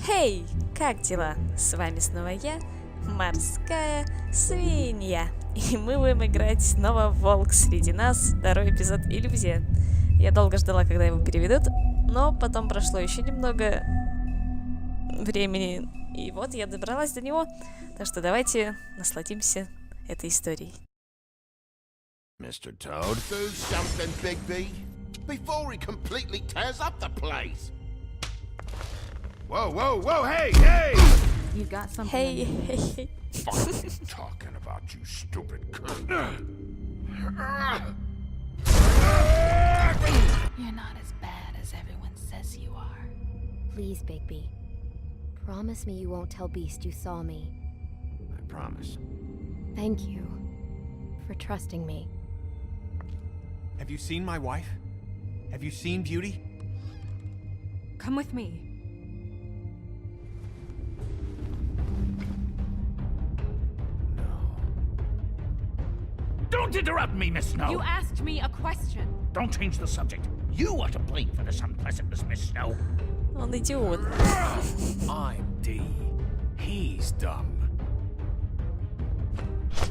Хей, как дела? С вами снова я, морская свинья. И мы будем играть снова «Волк среди нас», второй эпизод «Иллюзия». Я долго ждала, когда его переведут, но потом прошло еще немного времени, и вот я добралась до него. Так что давайте насладимся этой историей. Mr. Toad, do something, Bigby, before he completely tears up the place. Whoa, whoa, whoa, hey, hey! You got something. Hey, hey, hey. Fucking talking about, you stupid cunt. You're not as bad as everyone says you are. Please, Bigby. Promise me you won't tell Beast you saw me. I promise. Thank you for trusting me. Have you seen my wife? Have you seen Beauty? Come with me. Don't interrupt me, Miss Snow! You asked me a question. Don't change the subject. You are to blame for this unpleasantness, Miss Snow. Он идиот. I'm D. He's dumb.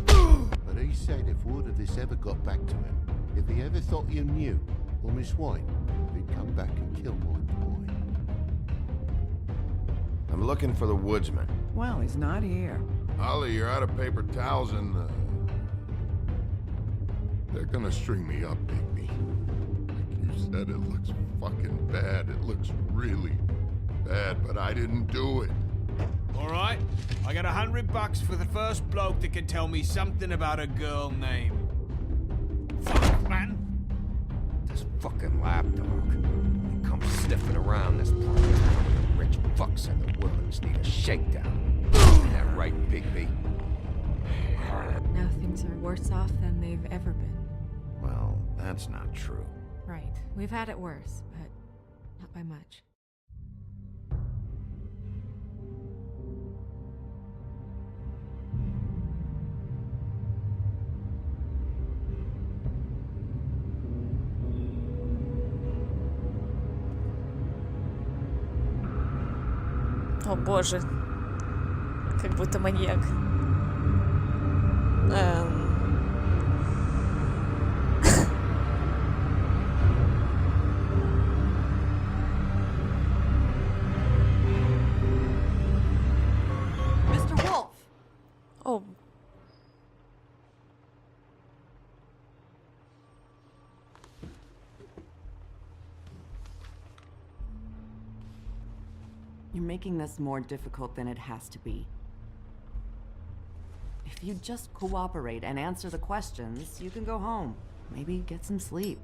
But he said if word of this ever got back to him, if he ever thought you knew, or Miss White, he'd come back and kill my boy. I'm looking for the woodsman. Well, he's not here. Holly, you're out of paper towels and, they're gonna string me up, Bigby. Like you said, it looks fucking bad. It looks really bad, but I didn't do it. All right, I got $100 for the first bloke that can tell me something about a girl named. Fuck, man! This fucking lapdog. He comes sniffing around this place. Rich fucks in the woodlands need a shakedown. Isn't that right, Bigby? Now things are worse off than they've ever been. Well, that's not true. Right. We've had it worse, but not by much. О боже. Как будто маньяк. Mr. Wolf! О, You're making this more difficult than it has to be. If you just cooperate and answer the questions, you can go home. Maybe get some sleep.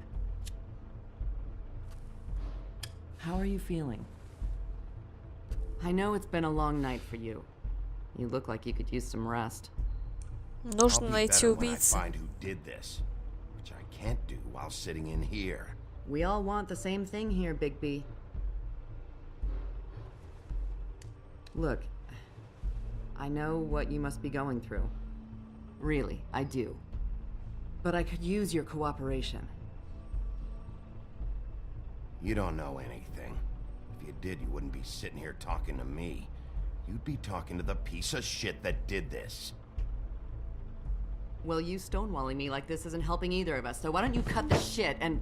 How are you feeling? I know it's been a long night for you. You look like you could use some rest. нужно I'll be найти better when I убийцу. find who did this, which I can't do while sitting in here. We all want the same thing here, Bigby. Look, I know what you must be going through. Really, I do. But I could use your cooperation. You don't know anything. If you did, you wouldn't be sitting here talking to me. You'd be talking to the piece of shit that did this. Well, you stonewalling me like this isn't helping either of us, so why don't you cut the shit and...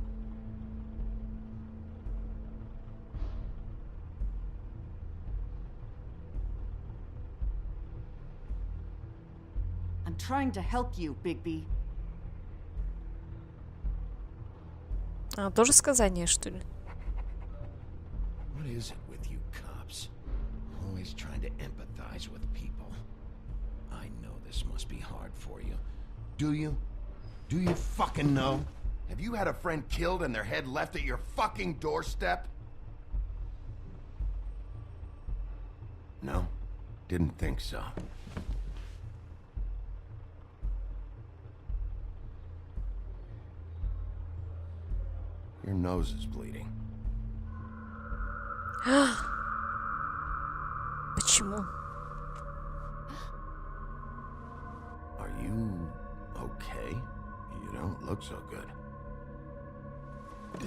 I'm trying to help you, Bigby. А, тоже сказание, что ли? What is it with you cops? Always trying to empathize with people. I know this must be hard for you. Do you? Do you fucking know? Have you had a friend killed and their head left at your fucking doorstep? No? Didn't think so. Your nose is bleeding. Почему? Are you okay? You don't look so good.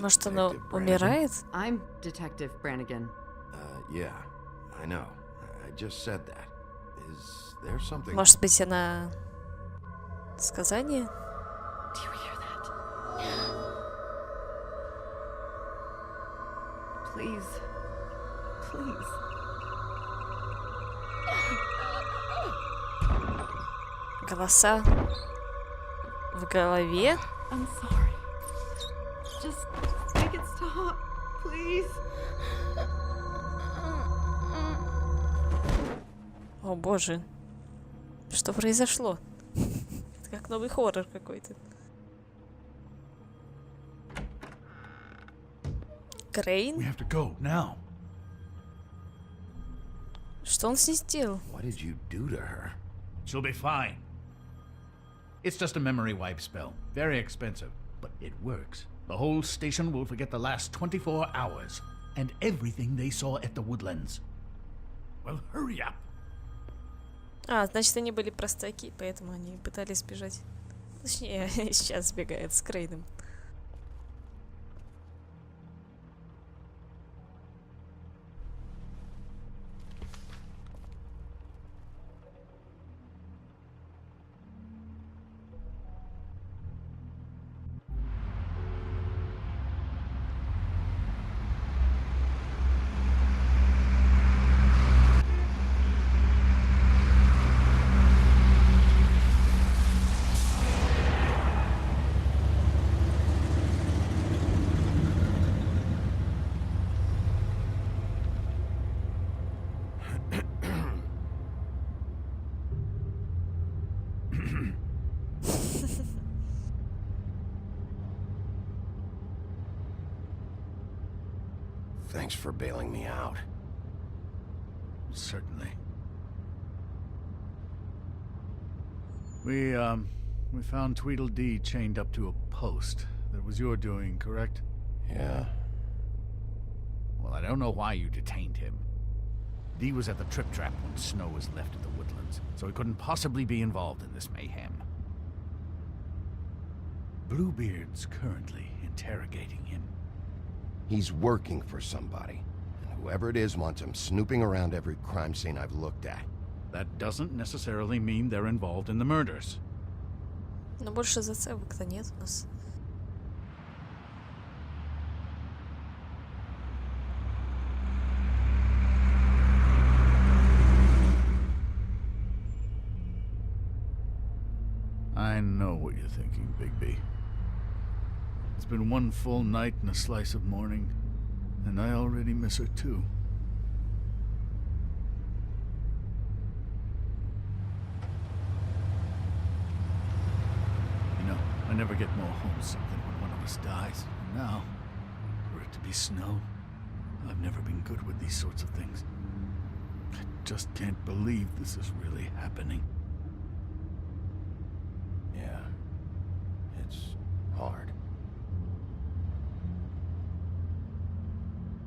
Может, она Detective Brannigan? умирает? I'm Detective Brannigan. Yeah. I know. I just said that. Is there something... Может быть, она... Сказание? Do you hear that? Please. Please. Голоса в голове? I'm sorry. Just make it stop, please. О боже. Что произошло? Это как новый хоррор какой-то. Крейн? We have to go now. Что он с ней сделал? What did you do to her? She'll be fine. It's just a memory wipe spell. Very expensive, but it works. The whole station will forget the last 24 hours and everything they saw at the woodlands. Well, hurry up. А, значит, они были простаки, поэтому они пытались сбежать. Точнее, сейчас сбегают с Крейном. Thanks for bailing me out. Certainly. We found Tweedledee chained up to a post. That was your doing, correct? Yeah. Well, I don't know why you detained him. Dee was at the Trip Trap when Snow was left at the woodlands, so he couldn't possibly be involved in this mayhem. Bluebeard's currently interrogating him. He's working for somebody. And whoever it is wants him snooping around every crime scene I've looked at. That doesn't necessarily mean they're involved in the murders. Но больше зацепок-то нет у нас. I know what you're thinking, Bigby. It's been one full night and a slice of morning, and I already miss her too. You know, I never get more homesick than when one of us dies. And now, for it to be Snow, I've never been good with these sorts of things. I just can't believe this is really happening. Yeah. It's hard.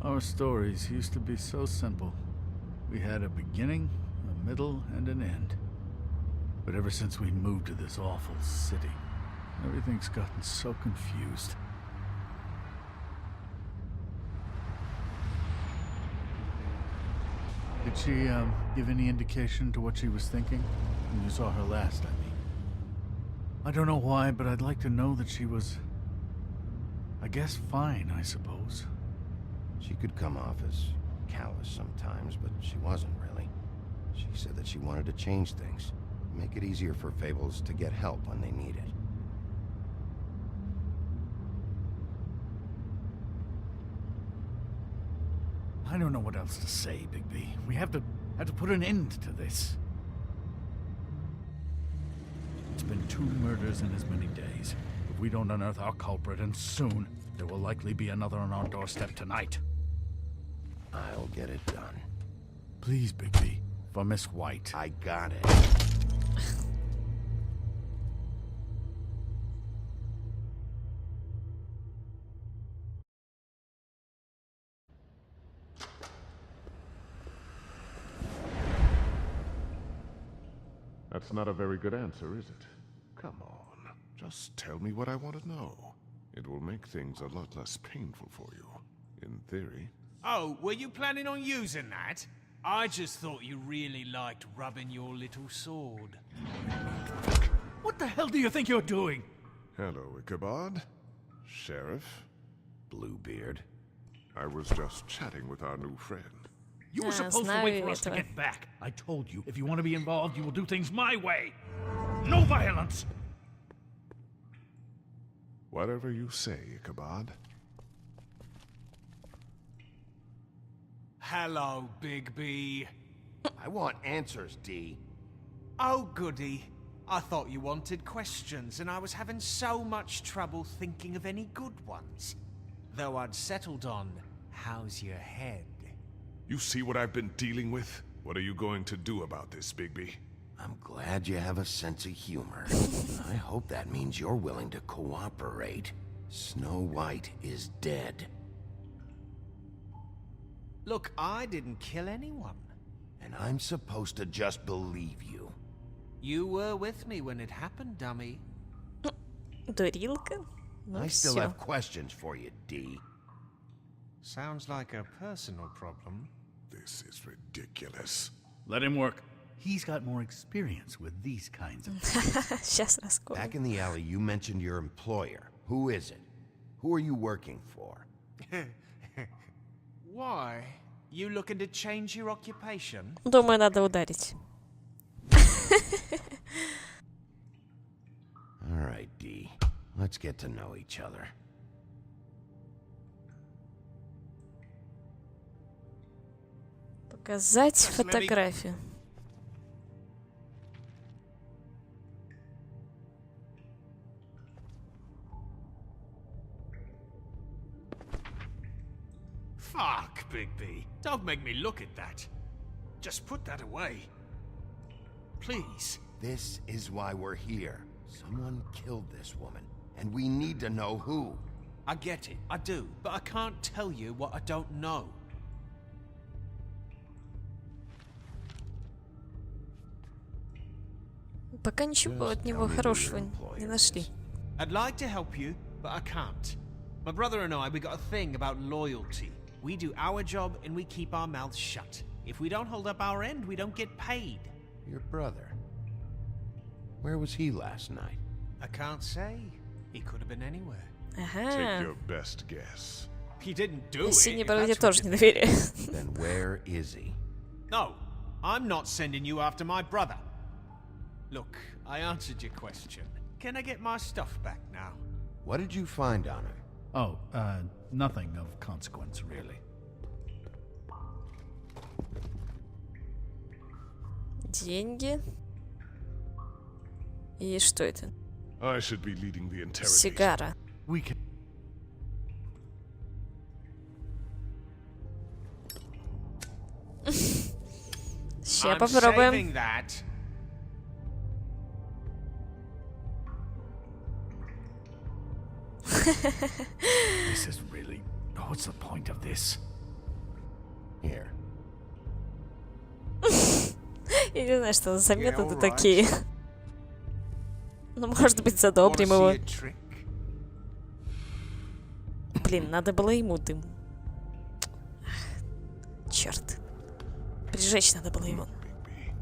Our stories used to be so simple. We had a beginning, a middle, and an end. But ever since we moved to this awful city, everything's gotten so confused. Did she, give any indication to what she was thinking? When you saw her last, I mean. I don't know why, but I'd like to know that she was... I guess fine, I suppose. She could come off as callous sometimes, but she wasn't really. She said that she wanted to change things, make it easier for Fables to get help when they need it. I don't know what else to say, Bigby. We have to put an end to this. It's been 2 murders in as many days. If we don't unearth our culprit, and soon, there will likely be another on our doorstep tonight. I'll get it done. Please, Bigby, for Miss White. I got it. That's not a very good answer, is it? Come on, just tell me what I want to know. It will make things a lot less painful for you, in theory. Oh, were you planning on using that? I just thought you really liked rubbing your little sword. What the hell do you think you're doing? Hello, Ichabod. Sheriff. Bluebeard. I was just chatting with our new friend. You were supposed to wait for us to get back. I told you, if you want to be involved, you will do things my way. No violence. Whatever you say, Ichabod. Hello, Big B. I want answers, D. Oh, goody. I thought you wanted questions, and I was having so much trouble thinking of any good ones. Though I'd settled on, how's your head? You see what I've been dealing with? What are you going to do about this, Bigby? I'm glad you have a sense of humor. I hope that means you're willing to cooperate. Snow White is dead. Look, I didn't kill anyone. And I'm supposed to just believe you. You were with me when it happened, dummy. Дурилка? Ну I still всё. have questions for you, D. Sounds like a personal problem. This is ridiculous. Let him work. He's got more experience with these kinds of... Сейчас раскрою. Back in the alley, you mentioned your employer. Who is it? Who are you working for? Why? You looking to change your occupation? Думаю, надо ударить. All right, D. Let's get to know each other. Показать фотографию. Fuck, Big B. Don't make me look at that. Just put that away. Please. This is why we're here. Someone killed this woman, and we need to know who. I get it, I do, but I can't tell you what I don't know. Пока ничего от него хорошего не нашли. I'd like to help you, but I can't. My brother and I, we got a thing about loyalty. We do our job and we keep our mouths shut. If we don't hold up our end, we don't get paid. Your brother. Where was he last night? I can't say. He could have been anywhere. Take Ага. your best guess. He didn't do it. Синий if бороде that's what тоже you не think. доверяю. Then where is he? No, I'm not sending you after my brother. Look, I answered your question. Can I get my stuff back now? What did you find on him? Oh, nothing of consequence, really. Деньги. И что это? I should be leading the interrogation. Сигара. We can... Ща I'm попробуем. saving that. This is really... What's the point of this? Here. Я не знаю, что за методы alright. такие. Ну, может быть, задобрим Wanna его. see a trick? Блин, надо было ему дым. Черт. Прижечь надо было его. Bigby,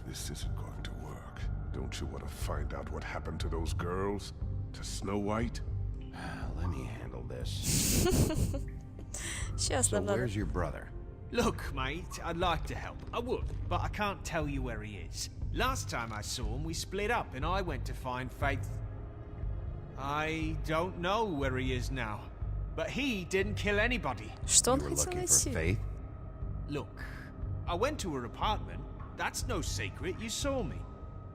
this isn't going to work. Don't you want to find out what happened to those girls? To Snow White? Let me handle this. Сейчас So нам надо. where's your brother? Look, mate, I'd like to help. I would, but I can't tell you where he is. Last time I saw him, we split up and I went to find Faith. I don't know where he is now, but he didn't kill anybody. Что You он were хотел looking for найти? Faith? Look, I went to her apartment. That's no secret, you saw me.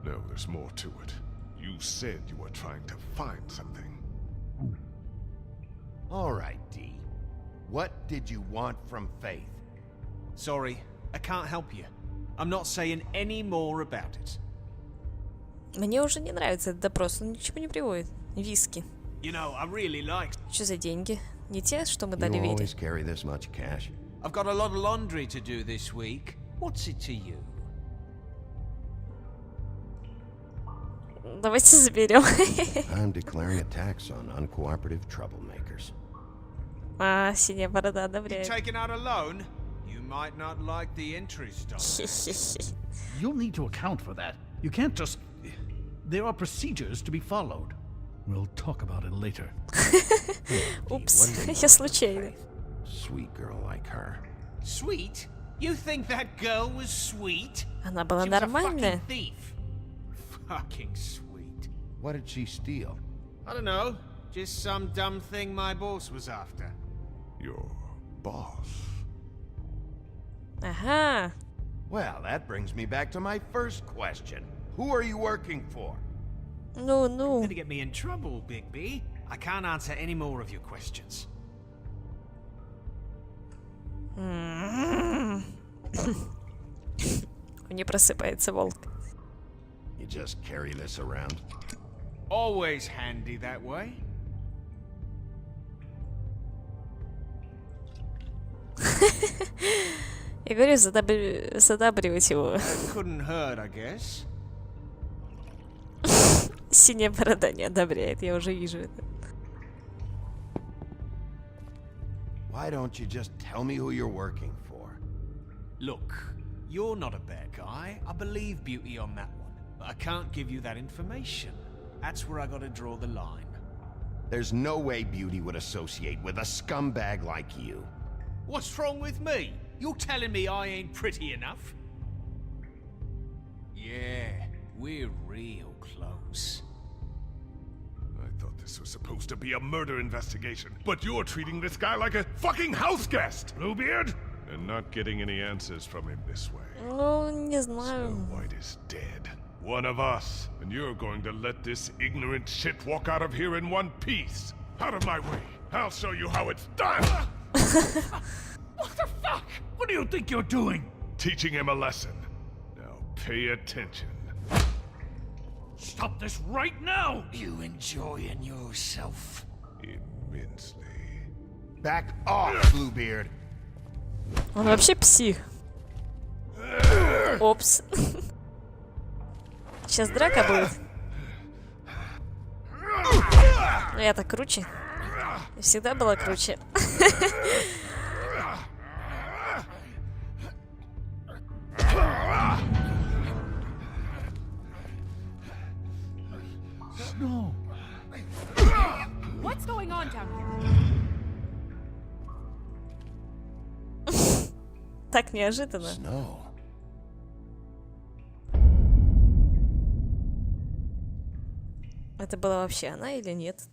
No, there's more to it. You said you were trying to find something. All right, D. What did you want from Faith? Sorry, I can't help you. I'm not saying any more about it. Мне уже не нравится этот допрос, он ничего не приводит. Виски. You know, I really like... Что за деньги? Не те, что мы You дали Вере. always carry this much cash? I've got a lot of laundry to do this week. What's it to you? Давайте заберем. I'm declaring a tax on uncooperative troublemakers. А, синяя борода You одобряет. taking out a loan? You might not like the interest on it. You'll need to account for that. You can't just... There are procedures to be followed. We'll talk about it later. Упс, я случайно. Sweet girl like her. Sweet? You think that girl was sweet? Она была She was a нормальная. fucking thief. Fucking sweet. What did she steal? I don't know. Just some dumb thing my boss was after. Your boss? Ага. Well, that brings me back to my first question. Who are you working for? Ну. You're gonna get me in trouble, Bigby. I can't answer any more of your questions. Не просыпается волк. You just carry this around? Always handy that way. Я говорю, задабривать его. That couldn't hurt, I guess. Синяя борода не одобряет, я уже вижу это. Why don't you just tell me who you're working for? Look, you're not a bad guy. I believe Beauty on that one. But I can't give you that information. That's where I gotta draw the line. There's no way Beauty would associate with a scumbag like you. What's wrong with me? You're telling me I ain't pretty enough? Yeah, we're real close. I thought this was supposed to be a murder investigation, but you're treating this guy like a fucking house guest, Bluebeard! And not getting any answers from him this way. Ну, не Snow знаю. White is dead. One of us. And you're going to let this ignorant shit walk out of here in one piece. Out of my way. I'll show you how it's done! What the fuck? What do you think you're doing? Teaching him a lesson. Now pay attention. Stop this right now! You enjoying yourself? Immensely. Back off, Bluebeard. Он вообще псих. Опс. Сейчас драка будет. Ну, я-то круче. Я всегда была круче. Snow! What's going on down here? Так неожиданно. Snow. Это была вообще она или нет?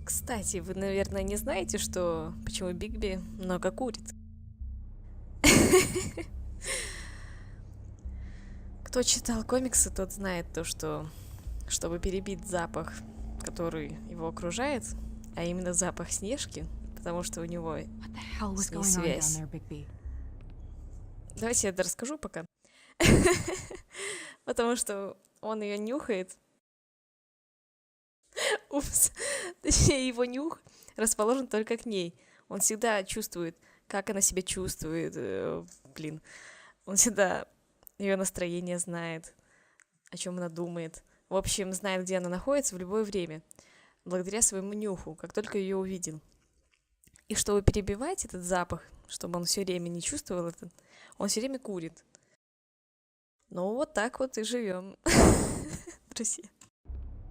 Кстати, вы, наверное, не знаете, что почему Бигби много курит? Кто читал комиксы, тот знает то, что чтобы перебить запах, который его окружает, а именно запах Снежки, потому что у него What the hell was с ней going on down связь. there, Bigby? Давайте я расскажу пока. Потому что он ее нюхает. Упс. Точнее, его нюх расположен только к ней. Он всегда чувствует, как она себя чувствует. Он всегда ее настроение знает, о чем она думает. В общем, знает, где она находится в любое время. Благодаря своему нюху, как только ее увидел. И чтобы перебивать этот запах, чтобы он все время не чувствовал это, он все время курит. Ну, вот так вот и живем, друзья.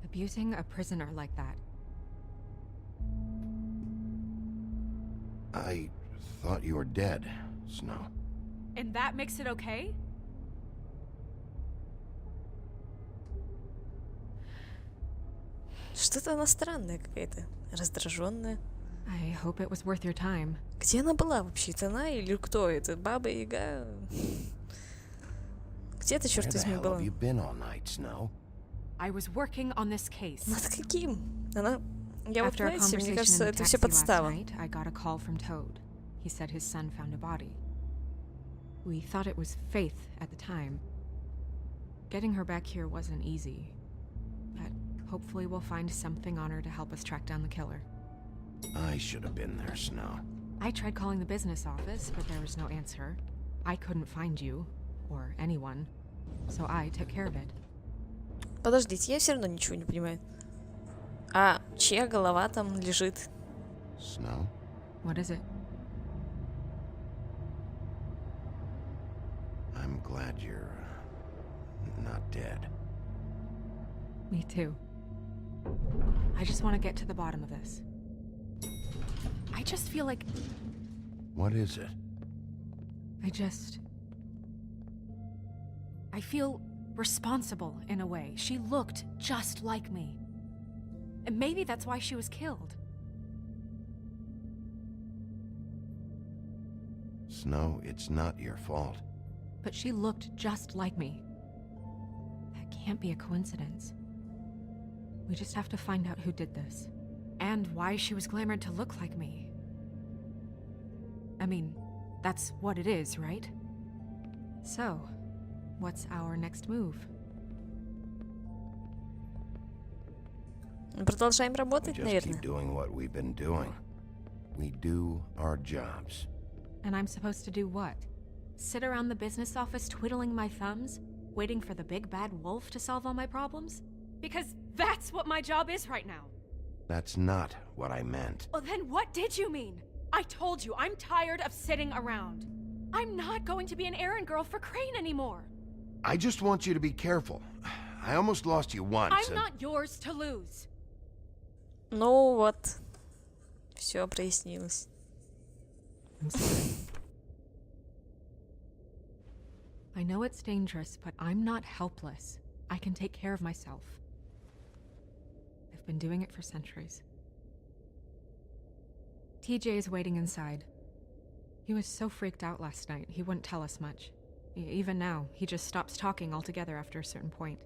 Abusing a prisoner like that. I thought you were dead, Snow. And that makes it okay? Что-то она странная какая-то, раздраженная. I hope it was worth your time. Где она была вообще? Это она или кто? Это Баба Яга? Где ты, черт Where the возьми, hell была? have you been all night, Snow? I was working on this case. Над каким? Она... Я вот, After our знаете, мне conversation кажется, in the это все taxi last подстава. night, I got a call from Toad. He said his son found a body. We thought it was Faith at the time. Getting her back here wasn't easy, but hopefully we'll find something on her to help us track down the killer. I should have been there, Snow. I tried calling the business office, but there was no answer. I couldn't find you, or anyone, so I took care of it. Подождите, я все равно ничего не понимаю. А чья голова там лежит? Snow? What is it? I'm glad you're not dead. Me too. I just want to get to the bottom of this. I just feel like What is it? I feel responsible in a way. She looked just like me. And maybe that's why she was killed. Snow, it's not your fault. But she looked just like me. That can't be a coincidence. We just have to find out who did this. And why she was glamored to look like me. I mean, that's what it is, right? So, what's our next move? Продолжаем We работать, just наверное. keep doing what we've been doing. We do our jobs. And I'm supposed to do what? Sit around the business office twiddling my thumbs, waiting for the big bad wolf to solve all my problems? Because that's what my job is right now. That's not what I meant. Well, then what did you mean? I told you, I'm tired of sitting around. I'm not going to be an errand girl for Crane anymore. I just want you to be careful. I almost lost you once. I'm not yours to lose. Ну вот. Все прояснилось. I'm sorry. I know it's dangerous, but I'm not helpless. I can take care of myself. I've been doing it for centuries. TJ is waiting inside. He was so freaked out last night, he wouldn't tell us much. Even now, he just stops talking altogether after a certain point.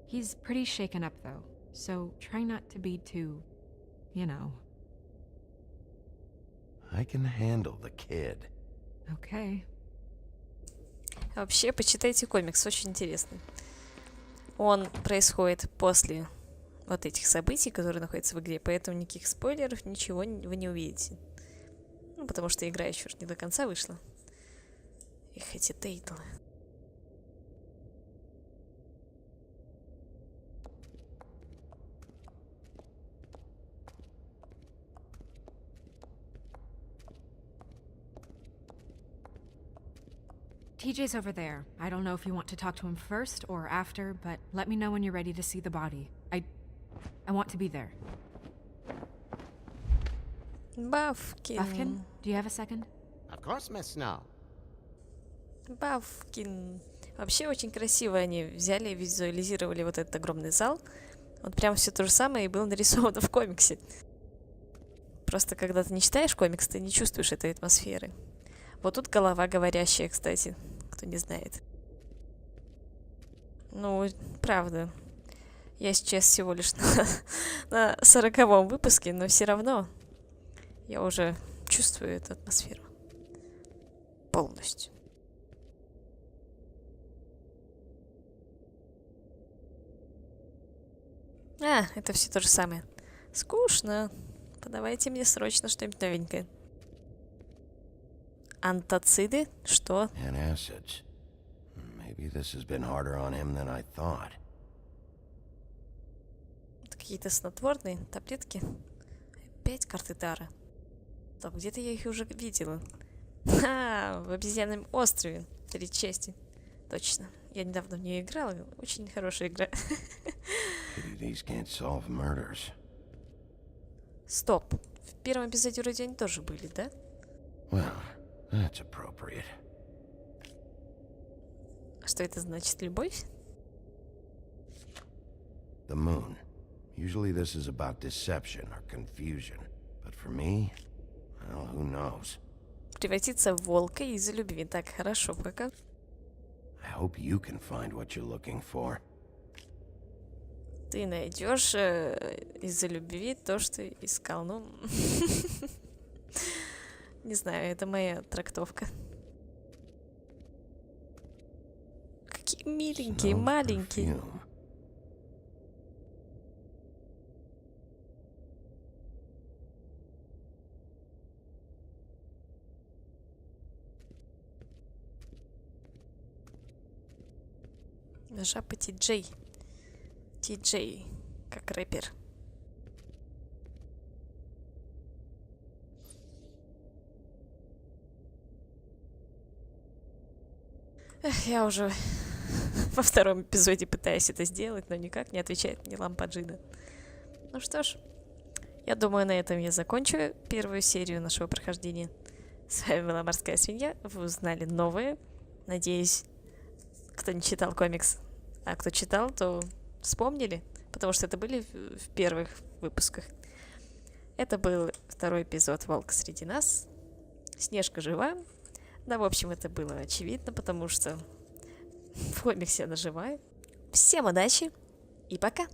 He's pretty shaken up, though, so try not to be too, you know. I can handle the kid. Okay. Вообще, почитайте комикс, очень интересный. Он происходит после вот этих событий, которые находятся в игре, поэтому никаких спойлеров, ничего вы не увидите. Ну, потому что игра еще не до конца вышла. Их эти тайтлы. TJ's over there. I don't know if you want to talk to him first or after, but let me know when you're ready to see the body. I want to be there. Бавкин. Buffkin, do you have a second? Of course, Miss Snow. Бавкин. Вообще очень красиво они взяли и визуализировали вот этот огромный зал. Вот прям все то же самое и было нарисовано в комиксе. Просто когда ты не читаешь комикс, ты не чувствуешь этой атмосферы. Вот тут голова говорящая, кстати, кто не знает. Ну, правда. Я сейчас всего лишь на 40-м выпуске, но все равно я уже чувствую эту атмосферу. Полностью. А, это все то же самое. Скучно. Подавайте мне срочно что-нибудь новенькое. Антациды? Что? Antacids. Maybe this has been harder on him than I thought. Какие-то снотворные таблетки. Опять карты Тара. Стоп, где-то я их уже видела. В обезьянном острове. 3 части. Точно. Я недавно в нее играла. Очень хорошая игра. Pity these can't solve murders. Стоп. В первом эпизоде вроде они тоже были, да? Well, that's appropriate. Что это значит? Любовь? The moon. Usually this is about deception or confusion. But for me? Well, who knows? Превратиться в волка из-за любви. Так, хорошо пока. I hope you can find what you're looking for. Ты найдешь из-за любви то, что искал. Ну, не знаю, это моя трактовка. Какие миленькие, маленькие. Жаба Ти-Джей. Ти-Джей, как рэпер. Эх, я уже во втором эпизоде пытаюсь это сделать, но никак не отвечает мне лампа Джина. Ну что ж, я думаю, на этом я закончу первую серию нашего прохождения. С вами была Морская Свинья. Вы узнали новое. Надеюсь, кто не читал комикс, а кто читал, то вспомнили, потому что это были в первых выпусках. Это был второй эпизод «Волк среди нас». Снежка жива. Да, в общем, это было очевидно, потому что в комиксе она живая. Всем удачи и пока!